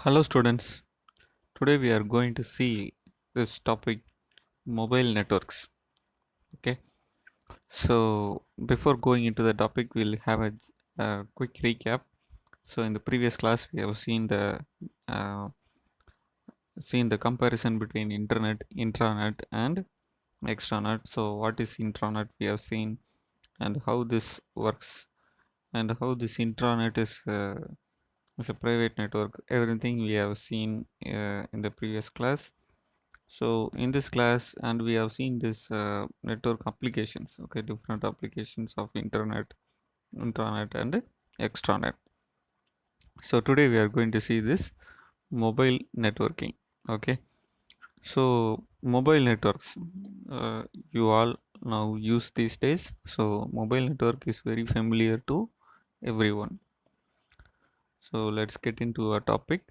Hello students, today we are going to see this topic mobile networks. Okay, so before going into the topic, we'll have a quick recap. So in the previous class, we have uh, seen the comparison between internet, intranet, and extranet. So what is intranet? We have seen and how this works and how this intranet is a private network. Everything we have seen in the previous class. So in this class, and we have seen this network applications, okay, different applications of internet, intranet, and extranet. So today we are going to see this mobile networking. Okay, so mobile networks, uh, you all now use these days. So mobile network is very familiar to everyone. So let's get into our topic.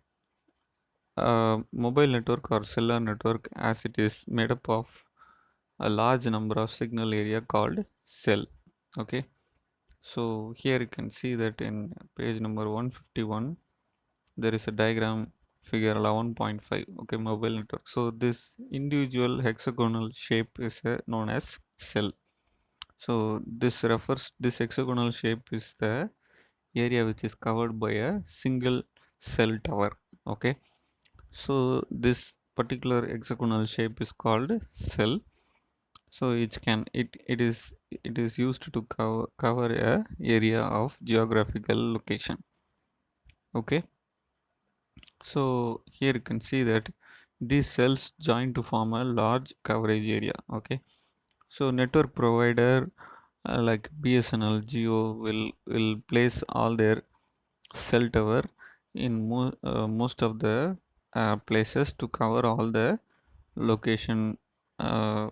Mobile network or cellular network, as it is made up of a large number of signal area called cell. Okay, so here you can see that in page number 151 there is a diagram, figure 11.5. Okay, mobile network. So this individual hexagonal shape is known as cell. So this hexagonal shape is the area which is covered by a single cell tower. Okay, so this particular hexagonal shape is called cell. So it is used to cover a area of geographical location. Okay, so here you can see that these cells join to form a large coverage area. Okay, so network provider like BSNL, Geo will place all their cell tower in most of the places to cover all the location, uh,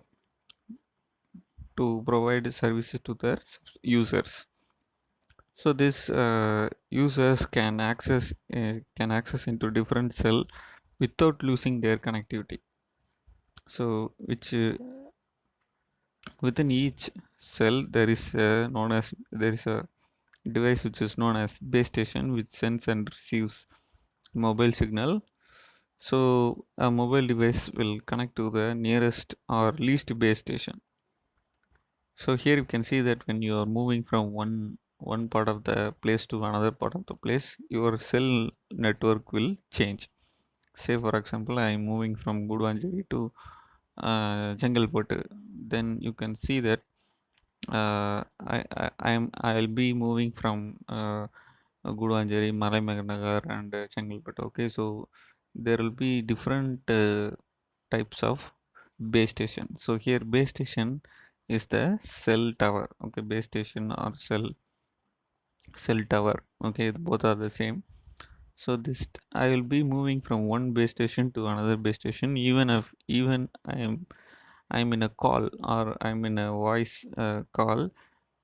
to provide services to their users. So this users can access into different cell without losing their connectivity. So which within each cell there is a device which is known as base station, which sends and receives mobile signal. So a mobile device will connect to the nearest or least base station. So here you can see that when you are moving from one part of the place to another part of the place, your cell network will change. Say for example, I am moving from Gudvanjari to Jangalpot. Then you can see that I'll be moving from Gudvanjari, Malaimaganagar, and Jangalpot. Okay, so there will be different types of base station. So here base station is the cell tower. Okay, base station or cell tower. Okay, both are the same. So this I will be moving from one base station to another base station, even I'm in a call or I'm in a voice call.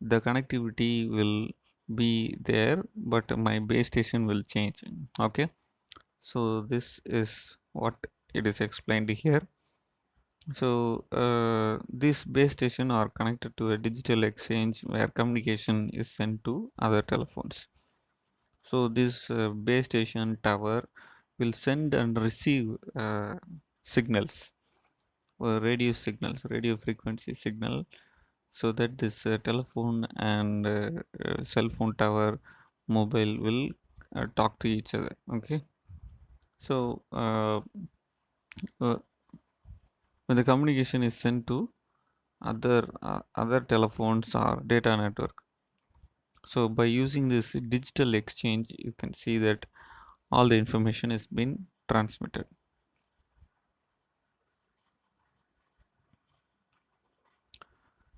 The connectivity will be there, but my base station will change. Okay, so this is what it is explained here. So this base station are connected to a digital exchange where communication is sent to other telephones. So this base station tower will send and receive signals, radio frequency signal, so that this telephone and cell phone tower mobile will talk to each other. Okay, so uh, when the communication is sent to other telephones or data network, so by using this digital exchange, you can see that all the information is being transmitted.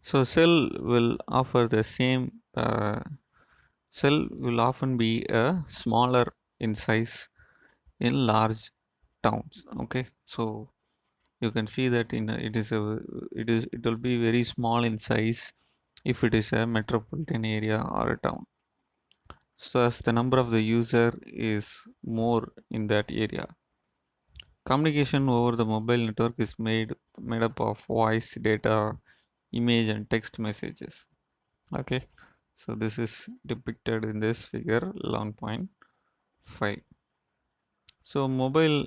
So cell will often be a smaller in size in large towns. Okay, so you can see that it will be very small in size if it is a metropolitan area or a town. So as the number of the user is more in that area, communication over the mobile network is made up of voice, data, image, and text messages. Okay, so this is depicted in this figure 11.5. So mobile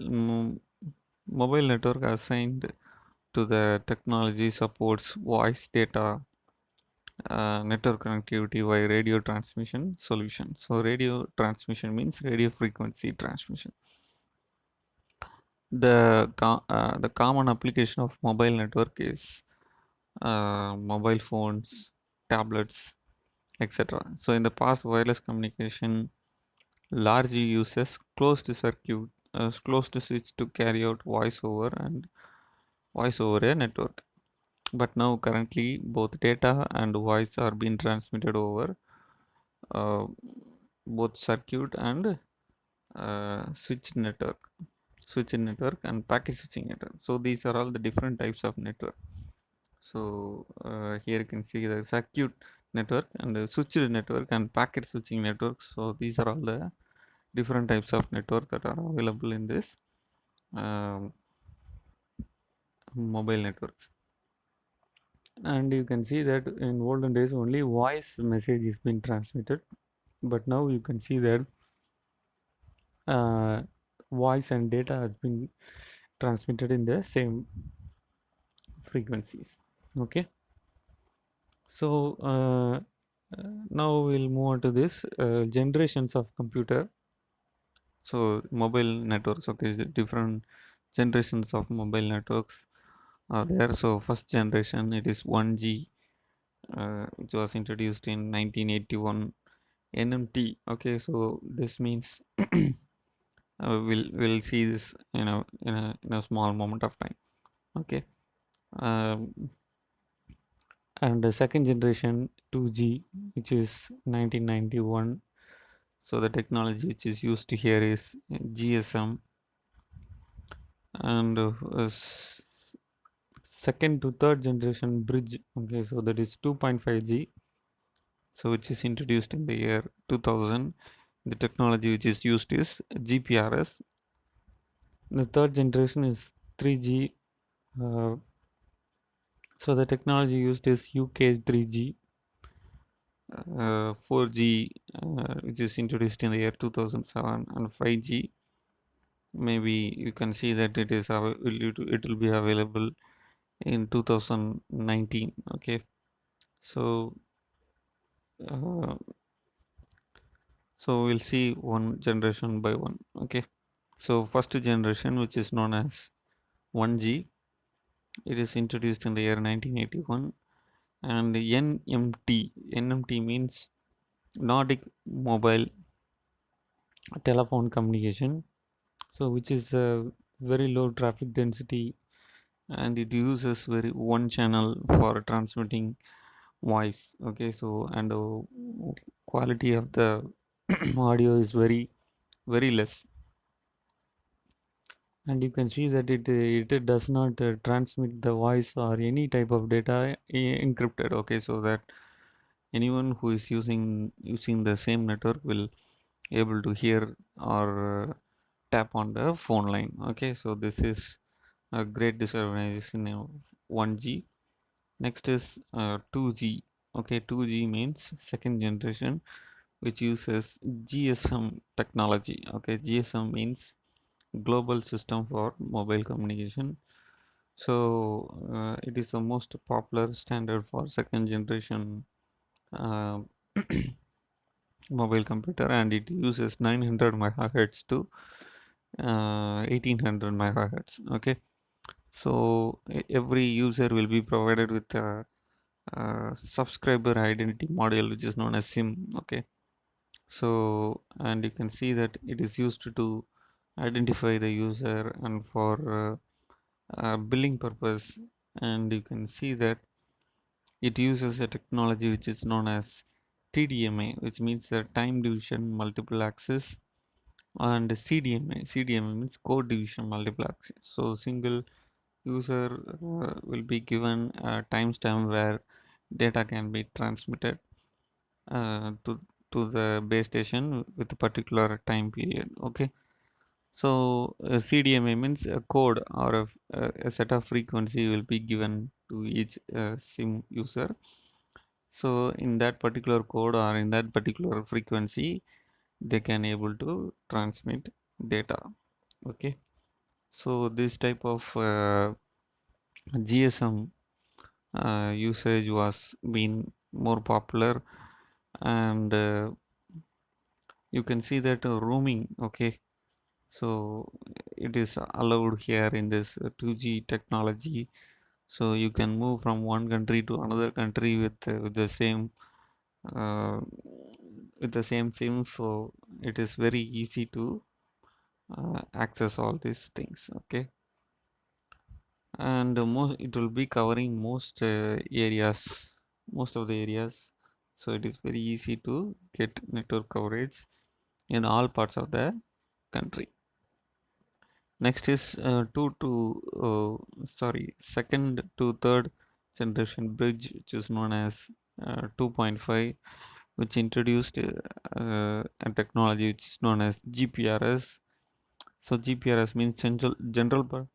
network assigned to the technology supports voice data, network connectivity via radio transmission solution. So radio transmission means radio frequency transmission. The common application of mobile network is mobile phones, tablets, etc. So in the past, wireless communication largely uses closed switch to carry out voice over a network. But now currently both data and voice are being transmitted over uh, both circuit and switch network and packet switching network. So these are all the different types of network. So here you can see the circuit network and the switched network and packet switching network. So these are all the different types of network that are available in this um, mobile networks. And you can see that in olden days only voice message is being transmitted, but now you can see that uh, voice and data has been transmitted in the same frequencies. Okay, so now we'll move on to this generations of computer. So mobile networks, okay, the different generations of mobile networks are there. So first generation, it is 1G, which was introduced in 1981. NMT, okay, so this means we'll see this in a small moment of time. Okay, um, and the second generation 2G, which is 1991. So the technology which is used here is GSM, and second to third generation bridge. Okay, so that is 2.5G, so which is introduced in the year 2000. The technology which is used is GPRS. The third generation is 3G. Uh, so the technology used is UK3G. 4G, which is introduced in the year 2007, and 5G. Maybe you can see that it will be available in 2019. Okay, so uh, we'll see one generation by one. Okay, so first generation, which is known as 1G, it is introduced in the year 1981, and NMT means Nordic Mobile Telephone Communication, so which is a very low traffic density, and it uses very one channel for transmitting voice. Okay, so and the quality of the audio is very less, and you can see that it does not transmit the voice or any type of data encrypted. Okay, so that anyone who is using the same network will able to hear or tap on the phone line. Okay, so this is a great disadvantage in 1G. Next is 2G. Okay, 2G means second generation, which uses GSM technology. Okay, GSM means global system for mobile communication. So it is the most popular standard for second generation uh, mobile computer, and it uses 900 megahertz to 1800 megahertz. Okay, so every user will be provided with a subscriber identity module, which is known as SIM. Okay, so and you can see that it is used to identify the user and for billing purpose, and you can see that it uses a technology which is known as TDMA, which means time division multiple access, and CDMA means code division multiple access. So single user will be given a timestamp where data can be transmitted to the base station with a particular time period. Okay, so CDMA means a code or a set of frequency will be given to each SIM user. So in that particular code or in that particular frequency, they can able to transmit data. Okay, so this type of GSM usage was been more popular, and you can see that roaming. Okay, so it is allowed here in this 2G technology, so you can move from one country to another country with the same uh, SIM, so it is very easy to access all these things. Okay, and most it will be covering most of the areas, so it is very easy to get network coverage in all parts of the country. Next is second to third generation bridge, which is known as 2.5, which introduced a technology which is known as GPRS. So GPRS means general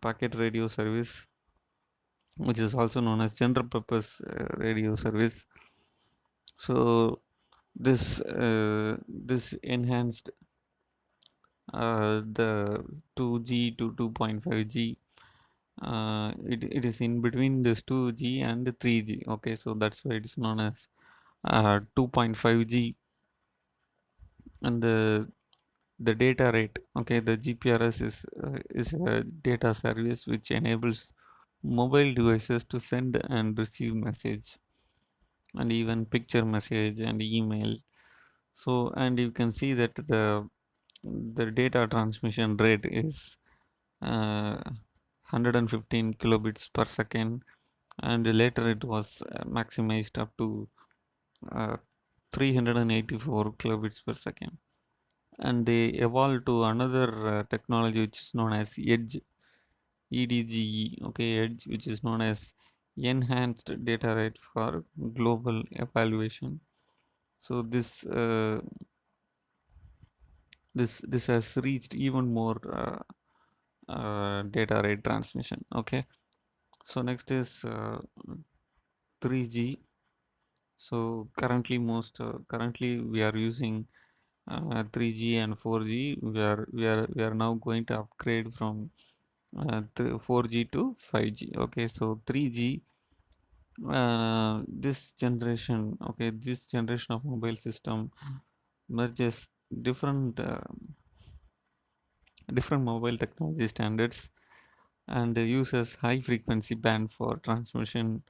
packet radio service, which is also known as general purpose radio service. So this enhanced the 2G to 2.5G. It is in between this 2G and 3G. Okay, so that's why it's known as 2.5G. And the data rate. Okay, the GPRS is a data service which enables mobile devices to send and receive message, and even picture message and email. So, and you can see that the data transmission rate is 115 kilobits per second, and later it was maximized up to uh, 384 kilobits per second. And they evolved to another technology which is known as EDGE. Okay, Edge, which is known as enhanced data rate for global evaluation. So this has reached even more data rate transmission. Okay, so next is 3G. So currently we are using 3G and 4G. We are now going to upgrade from 4G to 5G. Okay, so 3G, this generation of mobile system merges different different mobile technology standards, and uses high frequency band for transmission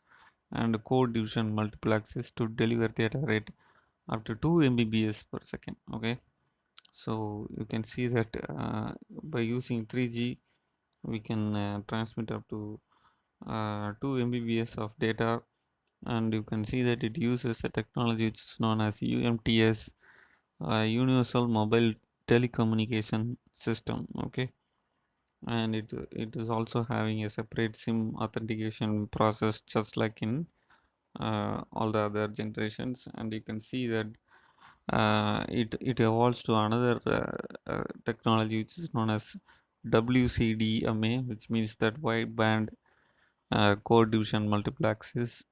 and code division multiplexes to deliver data rate up to 2 Mbps per second. Okay, so you can see that by using 3G we can transmit up to 2 Mbps of data, and you can see that it uses a technology which is known as UMTS, Universal Mobile Telecommunication System. Okay, and it is also having a separate SIM authentication process, just like in all the other generations. And you can see that it evolves to another technology which is known as WCDMA, which means that wide band code division multiplexes,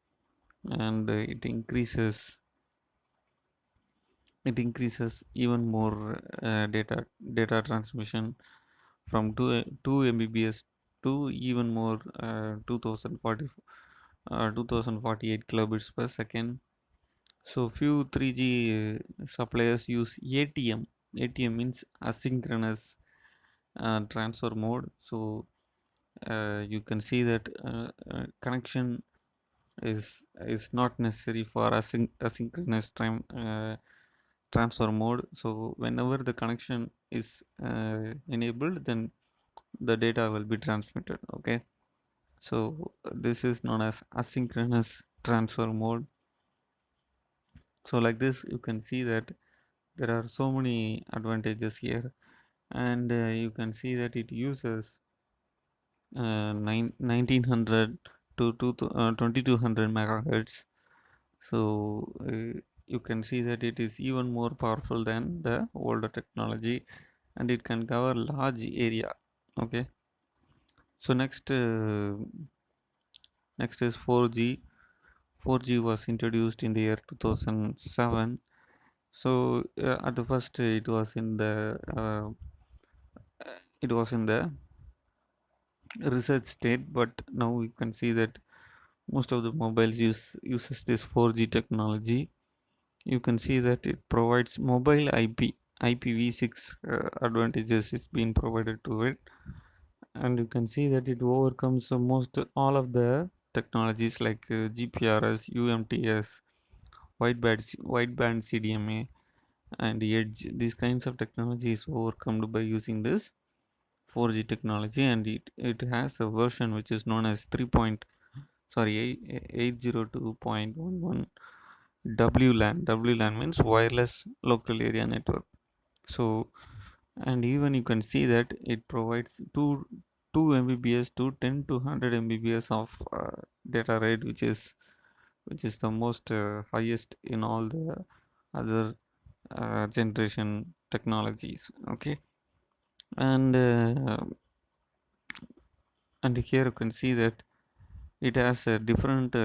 and it increases even more data transmission from 2 Mbps to even more 2048 kilobits per second. So few 3G suppliers use ATM. ATM means asynchronous transfer mode. So you can see that connection is not necessary for asynchronous transfer mode. So whenever the connection is enabled, then the data will be transmitted. Okay, so this is known as asynchronous transfer mode. So like this, you can see that there are so many advantages here, and you can see that it uses 1900 to 2200 megahertz. So you can see that it is even more powerful than the older technology, and it can cover large area. Okay, so next is 4G. 4G was introduced in the year 2007, So at the first it was in the research state, but now we can see that most of the mobiles uses this 4G technology. You can see that it provides mobile IPv6 advantages is being provided to it, and you can see that it overcomes most all of the technologies like GPRS, UMTS, wideband CDMA, and Edge. These kinds of technology is overcome by using this 4G technology, and it has a version which is known as 3 point sorry 802.11 WLAN. WLAN means wireless local area network. So, and even you can see that it provides 2 Mbps to 10 to 100 Mbps of data rate, which is the most highest in all the other generation technologies. Okay, and and here you can see that it has a different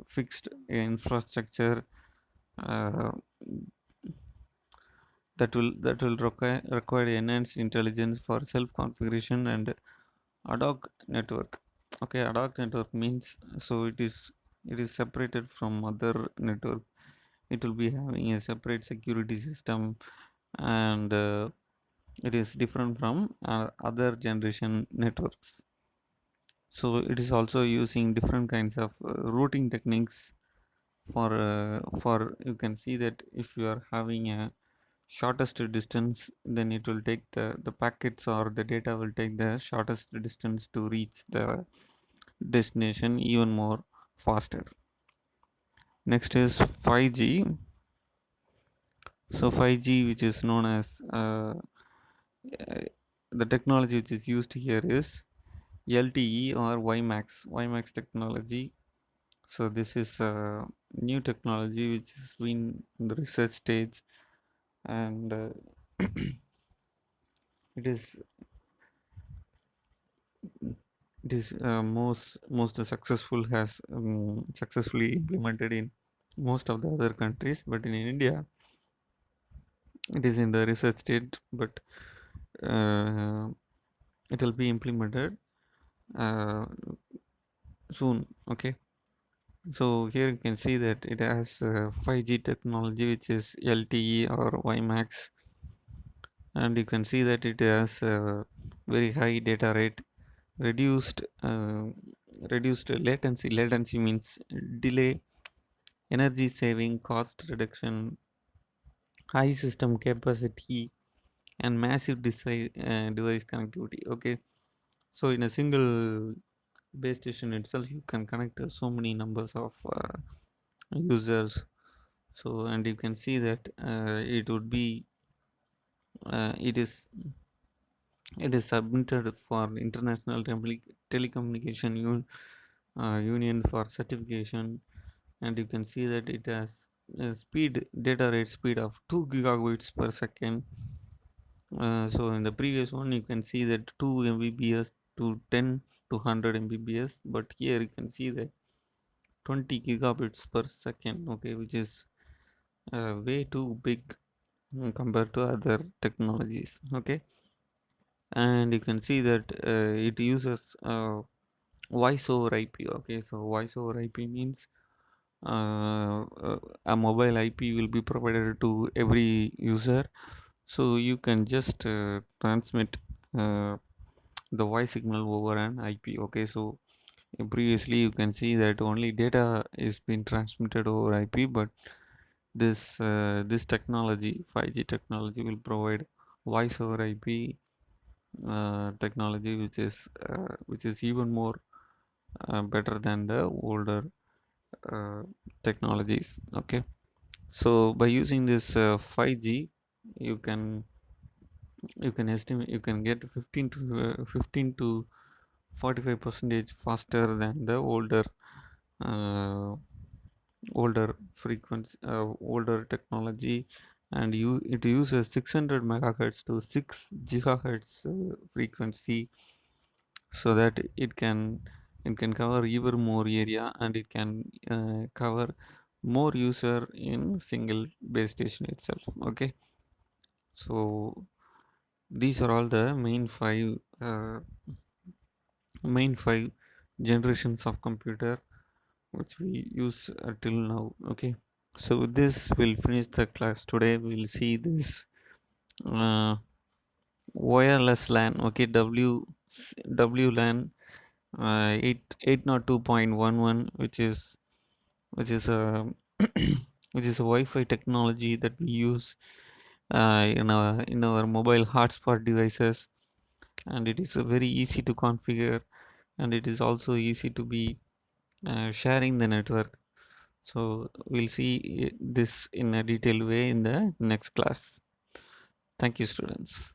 fixed infrastructure uh, that will require enhanced intelligence for self configuration and ad hoc network. Okay, ad hoc network means, so it is separated from other network. It will be having a separate security system, and it is different from other generation networks. So it is also using different kinds of routing techniques for you can see that if you are having a shortest distance, then it will take the packets or the data will take the shortest distance to reach the destination even more faster. Next is 5G. So 5G, which is known as the technology which is used here is LTE or WiMAX technology. So this is a new technology which has been in the research stage, and it is most successful has successfully implemented in most of the other countries, but in India it is in the research state, but uh, it will be implemented uh, soon. Okay, so here you can see that it has 5G technology which is LTE or WiMAX, and you can see that it has very high data rate, reduced reduced latency means delay, energy saving, cost reduction, high system capacity, and massive device connectivity. Okay, so in a single base station itself you can connect so many numbers of users. So, and you can see that it would be uh, it is it is submitted for international telecommunication union for certification, and you can see that it has a data rate speed of 2 gigabits per second. So in the previous one you can see that 2 Mbps to 10 to 100 Mbps, but here you can see that 20 gigabits per second. Okay, which is way too big compared to other technologies. Okay, and you can see that it uses voice over IP. Okay, so voice over IP means a mobile IP will be provided to every user, so you can just transmit uh, the voice signal over an IP. Okay, so previously you can see that only data is being transmitted over IP, but this technology 5G technology will provide voice over IP technology, which is even more better than the older uh, technologies. Okay, so by using this 5G, you can estimate you can get 15 to 45 percentage faster than the uh, older technology, and it uses 600 megahertz to 6 gigahertz frequency, so that it can cover even more area, and it can cover more user in single base station itself. Okay, so these are all the main five generations of computer which we use till now. Okay, so with this we'll finish the class today. We'll see this uh, wireless LAN. Okay, WLAN 802.11, which is a which is a Wi-Fi technology that we use in our mobile hotspot devices, and it is very easy to configure, and it is also easy to be sharing the network. So we'll see this in a detailed way in the next class. Thank you, students.